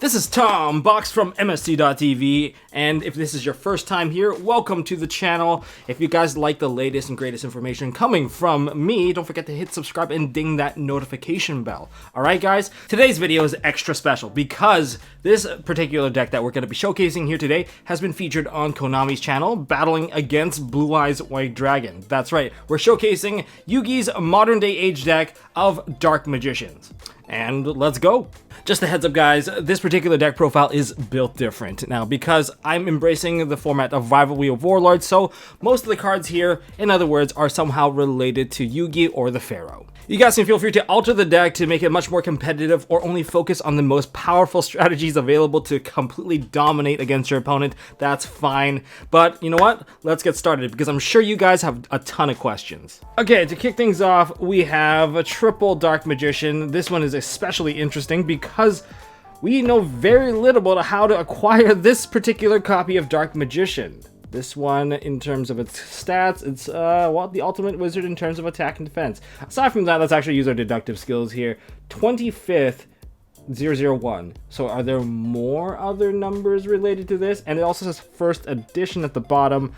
This is Tom Box from MST.TV, and if this is your first time here, welcome to the channel. If you guys like the latest and greatest information coming from me, don't forget to hit subscribe and ding that notification bell. Alright guys, today's video is extra special because this particular deck that we're going to be showcasing here today has been featured on Konami's channel, battling against Blue Eyes White Dragon. That's right, we're showcasing Yugi's modern day age deck of Dark Magicians. And let's go! Just a heads up guys, this particular deck profile is built different. Now, because I'm embracing the format of Rivalry of Warlords, so most of the cards here, in other words, are somehow related to Yugi or the Pharaoh. You guys can feel free to alter the deck to make it much more competitive or only focus on the most powerful strategies available to completely dominate against your opponent. That's fine. But you know what? Let's get started because I'm sure you guys have a ton of questions. Okay, to kick things off, we have a triple Dark Magician. This one is especially interesting because we know very little about how to acquire this particular copy of Dark Magician. This one, in terms of its stats, it's, well, the ultimate wizard in terms of attack and defense. Aside from that, let's actually use our deductive skills here. 25th, 001. So are there more other numbers related to this? And it also says first edition at the bottom,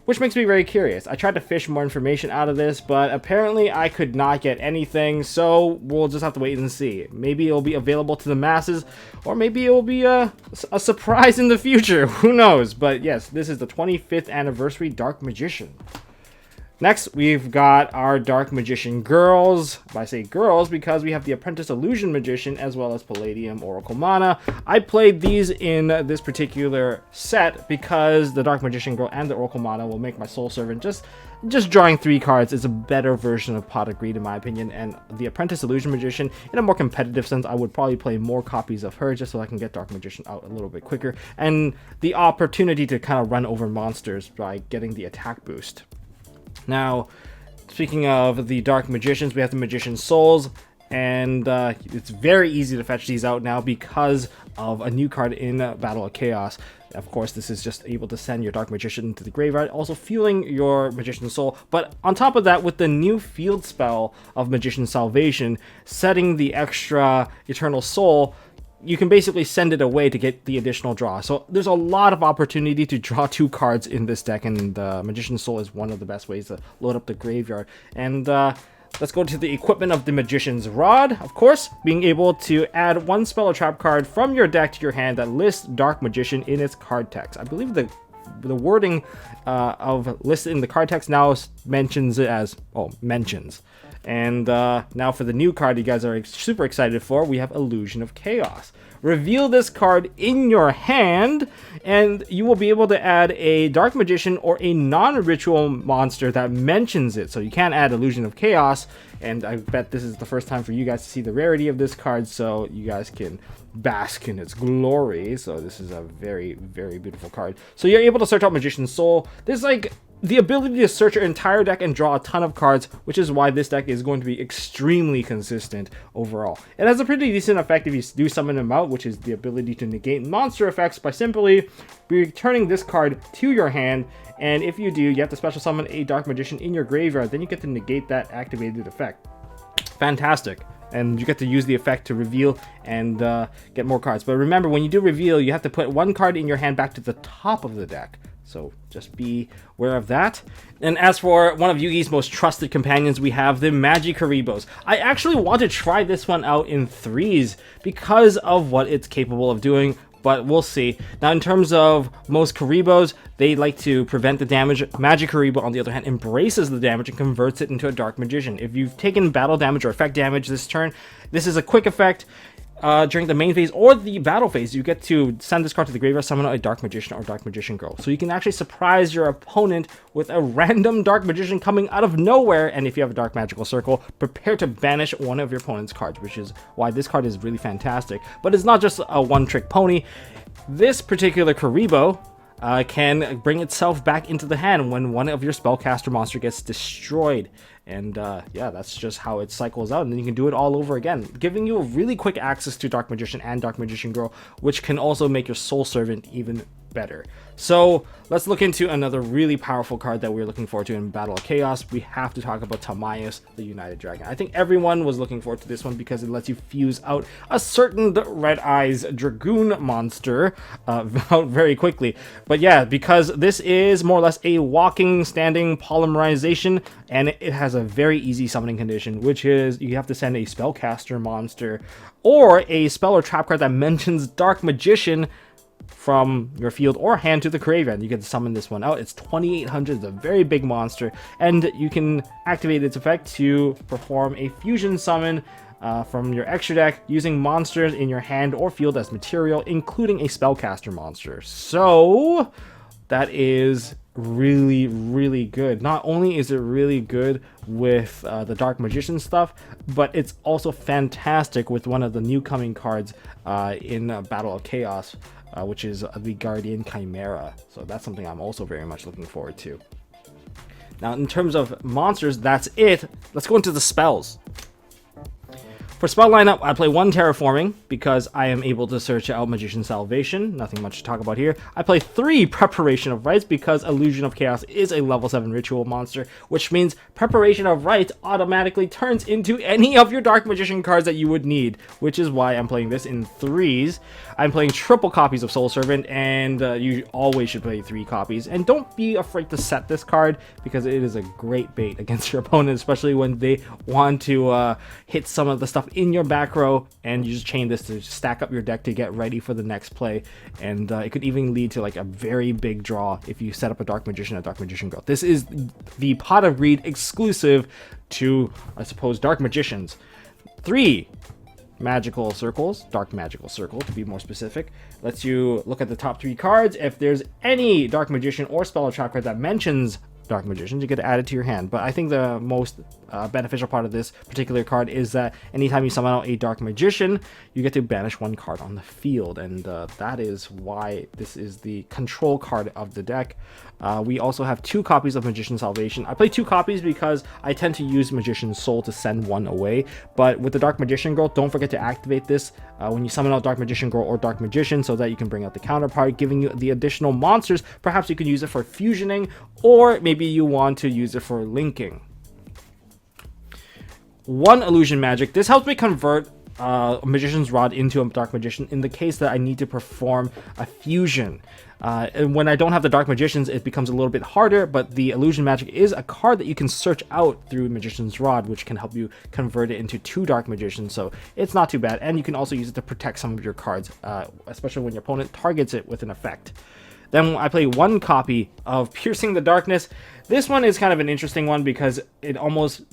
which makes me very curious. I tried to fish more information out of this, but apparently I could not get anything, so we'll just have to wait and see. Maybe it'll be available to the masses, or maybe it will be a surprise in the future. Who knows? But yes, this is the 25th anniversary Dark Magician. Next, we've got our Dark Magician girls. I say girls because we have the Apprentice Illusion Magician as well as Palladium Oracle Mana. I played these in this particular set because the Dark Magician girl and the Oracle Mana will make my Soul Servant just drawing 3 cards is a better version of Pot of Greed in my opinion, and the Apprentice Illusion Magician, in a more competitive sense, I would probably play more copies of her just so I can get Dark Magician out a little bit quicker, and the opportunity to kind of run over monsters by getting the attack boost. Now, speaking of the Dark Magicians, we have the Magician Souls, and it's very easy to fetch these out now because of a new card in Battle of Chaos. Of course, this is just able to send your Dark Magician into the graveyard, also fueling your Magician Soul. But on top of that, with the new field spell of Magician Salvation, setting the extra Eternal Soul, you can basically send it away to get the additional draw. So there's a lot of opportunity to draw 2 cards in this deck, and the Magician's Soul is one of the best ways to load up the graveyard. And let's go to the equipment of the Magician's Rod. Of course, being able to add 1 spell or trap card from your deck to your hand that lists Dark Magician in its card text. I believe the wording of listed in the card text now mentions it as, mentions. And now for the new card you guys are super excited for, we have Illusion of Chaos. Reveal this card in your hand, and you will be able to add a Dark Magician or a non-ritual monster that mentions it. So you can't add Illusion of Chaos, and I bet this is the first time for you guys to see the rarity of this card, so you guys can bask in its glory. So this is a very, very beautiful card. So you're able to search out Magician's Soul. There's like the ability to search your entire deck and draw a ton of cards, which is why this deck is going to be extremely consistent overall. It has a pretty decent effect if you do summon them out, which is the ability to negate monster effects by simply returning this card to your hand, and if you do, you have to special summon a Dark Magician in your graveyard, then you get to negate that activated effect. Fantastic. And you get to use the effect to reveal and get more cards. But remember, when you do reveal, you have to put 1 card in your hand back to the top of the deck. So just be aware of that. And as for one of Yugi's most trusted companions, we have the Magikaribos. I actually want to try this one out in 3s because of what it's capable of doing, but we'll see. Now, in terms of most Karibos, they like to prevent the damage. Magikaribo, on the other hand, embraces the damage and converts it into a Dark Magician. If you've taken battle damage or effect damage this turn, this is a quick effect. During the main phase or the battle phase, you get to send this card to the graveyard, summon out a Dark Magician or Dark Magician Girl. So you can actually surprise your opponent with a random Dark Magician coming out of nowhere, and if you have a Dark Magical Circle, prepare to banish one of your opponent's cards, which is why this card is really fantastic. But it's not just a one-trick pony. This particular Karibo can bring itself back into the hand when one of your spellcaster monster gets destroyed. And yeah, that's just how it cycles out, and then you can do it all over again, giving you a really quick access to Dark Magician and Dark Magician Girl, which can also make your Soul Servant even better. So let's look into another really powerful card that we're looking forward to in Battle of Chaos. We have to talk about Timaeus, the United Dragon. I think everyone was looking forward to this one because it lets you fuse out a certain Red Eyes Dragoon monster out very quickly. But yeah, because this is more or less a walking, standing polymerization, and it has a very easy summoning condition, which is you have to send a spellcaster monster or a spell or trap card that mentions Dark Magician from your field or hand to the graveyard. You get to summon this one out. It's 2800, it's a very big monster, and you can activate its effect to perform a fusion summon from your extra deck using monsters in your hand or field as material, including a spellcaster monster. So that is really, really good. Not only is it really good with the Dark Magician stuff, but it's also fantastic with one of the new coming cards in Battle of Chaos, which is the Guardian Chimera. So that's something I'm also very much looking forward to. Now, in terms of monsters, that's it. Let's go into the spells. For spell lineup, I play 1 Terraforming because I am able to search out Magician's Salvation. Nothing much to talk about here. I play 3 Preparation of Rites because Illusion of Chaos is a level 7 ritual monster, which means Preparation of Rites automatically turns into any of your Dark Magician cards that you would need, which is why I'm playing this in 3s. I'm playing triple copies of Soul Servant, and you always should play 3 copies. And don't be afraid to set this card because it is a great bait against your opponent, especially when they want to hit some of the stuff in your back row, and you just chain this to stack up your deck to get ready for the next play. And it could even lead to like a very big draw if you set up a Dark Magician, a Dark Magician Girl. This is the Pot of Greed exclusive to, I suppose, Dark Magicians. 3 magical circles, dark magical circle to be more specific, lets you look at the top 3 cards. If there's any Dark Magician or spell or trap card that mentions Dark Magicians, you get to add it to your hand. But I think the most beneficial part of this particular card is that anytime you summon out a Dark Magician, you get to banish 1 card on the field, and that is why this is the control card of the deck. We also have 2 copies of Magician's Salvation. I play 2 copies because I tend to use Magician's Soul to send 1 away, but with the Dark Magician Girl, don't forget to activate this when you summon out Dark Magician Girl or Dark Magician, so that you can bring out the counterpart, giving you the additional monsters. Perhaps you can use it for fusioning, or maybe you want to use it for linking. 1 Illusion Magic. This helps me convert Magician's Rod into a Dark Magician in the case that I need to perform a fusion. And when I don't have the Dark Magicians, it becomes a little bit harder, but the Illusion Magic is a card that you can search out through Magician's Rod, which can help you convert it into 2 Dark Magicians, so it's not too bad. And you can also use it to protect some of your cards, especially when your opponent targets it with an effect. Then I play 1 copy of Piercing the Darkness. This one is kind of an interesting one because it almost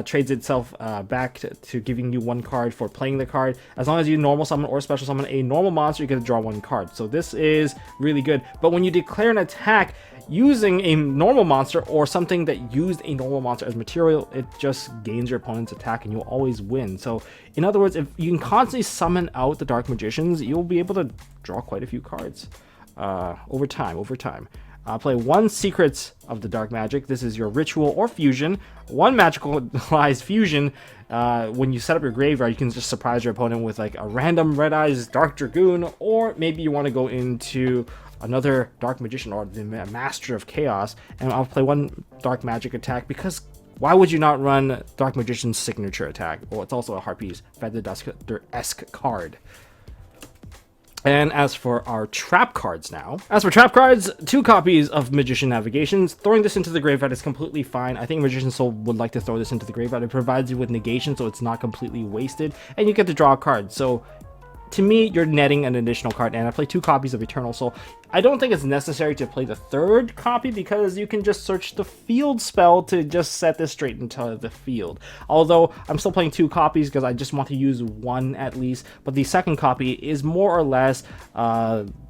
trades itself back to giving you 1 card for playing the card. As long as you normal summon or special summon a normal monster, you get to draw 1 card. So this is really good. But when you declare an attack using a normal monster or something that used a normal monster as material, it just gains your opponent's attack and you'll always win. So in other words, if you can constantly summon out the Dark Magicians, you'll be able to draw quite a few cards over time. Play 1 Secrets of the Dark Magic. This is your ritual or fusion. 1 Magicalized Fusion. When you set up your graveyard, you can just surprise your opponent with like a random Red Eyes Dark Dragoon, or maybe you want to go into another Dark Magician or the Master of Chaos, and I'll play 1 Dark Magic attack because why would you not run Dark Magician's signature attack? Well, it's also a Harpies Feather Duster-esque card. And as for our trap cards now. As for trap cards, 2 copies of Magician Navigations. Throwing this into the graveyard is completely fine. I think Magician's Soul would like to throw this into the graveyard. It provides you with negation, so it's not completely wasted. And you get to draw a card. So to me, you're netting an additional card, and I play 2 copies of Eternal Soul. I don't think it's necessary to play the 3rd copy because you can just search the field spell to just set this straight into the field. Although I'm still playing 2 copies because I just want to use 1 at least, but the 2nd copy is more or less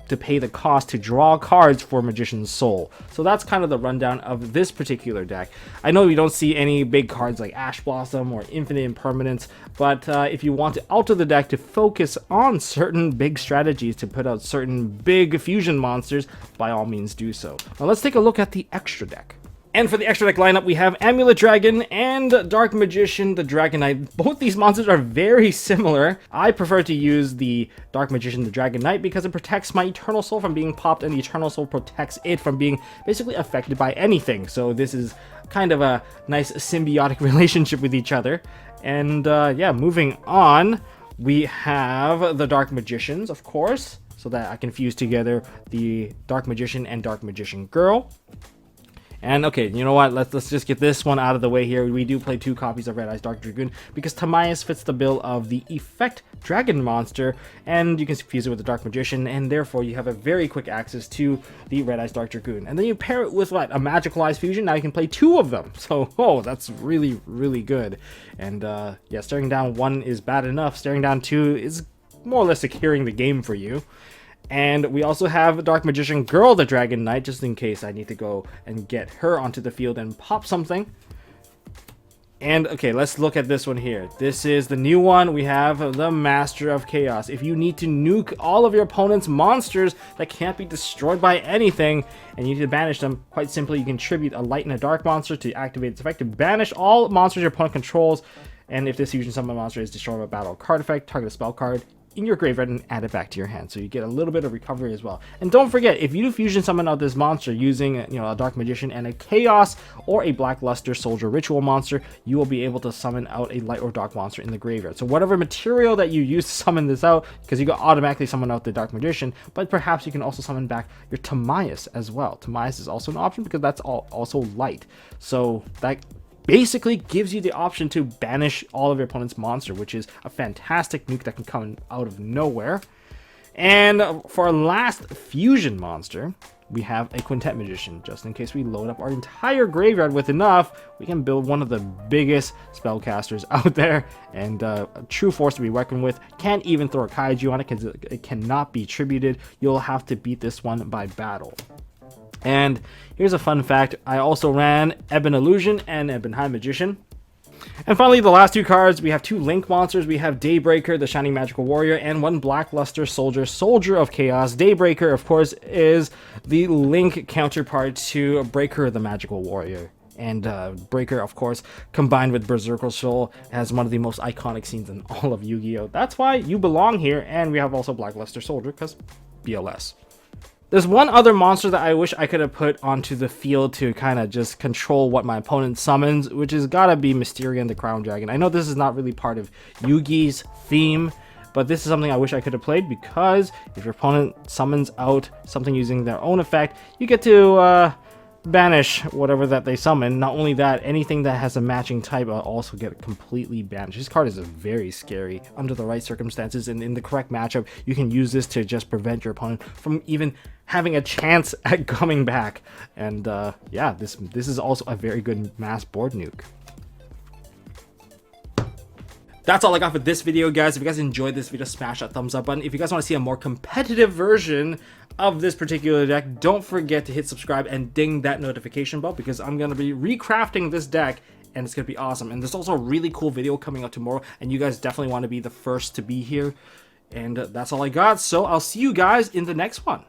to pay the cost to draw cards for Magician's Soul. So that's kind of the rundown of this particular deck. I know you don't see any big cards like Ash Blossom or Infinite Impermanence, but if you want to alter the deck to focus on certain big strategies to put out certain big fusion monsters, by all means do so. Now let's take a look at the extra deck. And for the extra deck lineup, we have Amulet Dragon and Dark Magician, the Dragon Knight. Both these monsters are very similar. I prefer to use the Dark Magician, the Dragon Knight, because it protects my Eternal Soul from being popped, and the Eternal Soul protects it from being basically affected by anything. So this is kind of a nice symbiotic relationship with each other. And yeah, moving on, we have the Dark Magicians, of course, so that I can fuse together the Dark Magician and Dark Magician Girl. And okay, you know what? Let's just get this one out of the way here. We do play 2 copies of Red Eyes Dark Dragoon because Timaeus fits the bill of the Effect Dragon monster, and you can fuse it with the Dark Magician, and therefore you have a very quick access to the Red Eyes Dark Dragoon. And then you pair it with what? A Magicalized Fusion. Now you can play 2 of them. So, oh, that's really, really good. And yeah, staring down 1 is bad enough. Staring down 2 is more or less securing the game for you. And we also have Dark Magician Girl, the Dragon Knight, just in case I need to go and get her onto the field and pop something. And okay, let's look at this one here. This is the new one. We have the Master of Chaos. If you need to nuke all of your opponent's monsters that can't be destroyed by anything, and you need to banish them, quite simply, you can tribute a light and a dark monster to activate its effect to banish all monsters your opponent controls. And if this fusion summon monster is destroyed by battle card effect, target a spell card in your graveyard and add it back to your hand, so you get a little bit of recovery as well. And don't forget, if you do fusion summon out this monster using a Dark Magician and a Chaos or a Black Luster Soldier Ritual monster, you will be able to summon out a light or dark monster in the graveyard. So whatever material that you use to summon this out, because you can automatically summon out the Dark Magician, but perhaps you can also summon back your Timaeus as well. Timaeus is also an option because that's also light, so that basically gives you the option to banish all of your opponent's monster, which is a fantastic nuke that can come out of nowhere. And for our last fusion monster, we have a Quintet Magician. Just in case we load up our entire graveyard with enough, we can build one of the biggest spellcasters out there, and a true force to be reckoned with. Can't even throw a kaiju on it because it cannot be tributed. You'll have to beat this one by battle. And here's a fun fact, I also ran Ebon Illusion and Ebon High Magician. And finally, the last 2 cards, we have 2 Link monsters. We have Daybreaker, the Shining Magical Warrior, and 1 Black Luster Soldier, Soldier of Chaos. Daybreaker, of course, is the Link counterpart to Breaker, the Magical Warrior. And Breaker, of course, combined with Berserker Soul, has one of the most iconic scenes in all of Yu-Gi-Oh! That's why you belong here. And we have also Black Luster Soldier, because BLS. There's one other monster that I wish I could have put onto the field to kind of just control what my opponent summons, which has got to be Mysterion the Crown Dragon. I know this is not really part of Yugi's theme, but this is something I wish I could have played, because if your opponent summons out something using their own effect, you get to banish whatever that they summon. Not only that, anything that has a matching type will also get completely banished. This card is very scary under the right circumstances, and in the correct matchup, you can use this to just prevent your opponent from even having a chance at coming back. And yeah, this is also a very good mass board nuke. That's all I got for this video, guys. If you guys enjoyed this video, smash that thumbs up button. If you guys want to see a more competitive version of this particular deck, don't forget to hit subscribe and ding that notification bell, because I'm going to be recrafting this deck, and it's going to be awesome. And there's also a really cool video coming out tomorrow, and you guys definitely want to be the first to be here. And that's all I got, so I'll see you guys in the next one.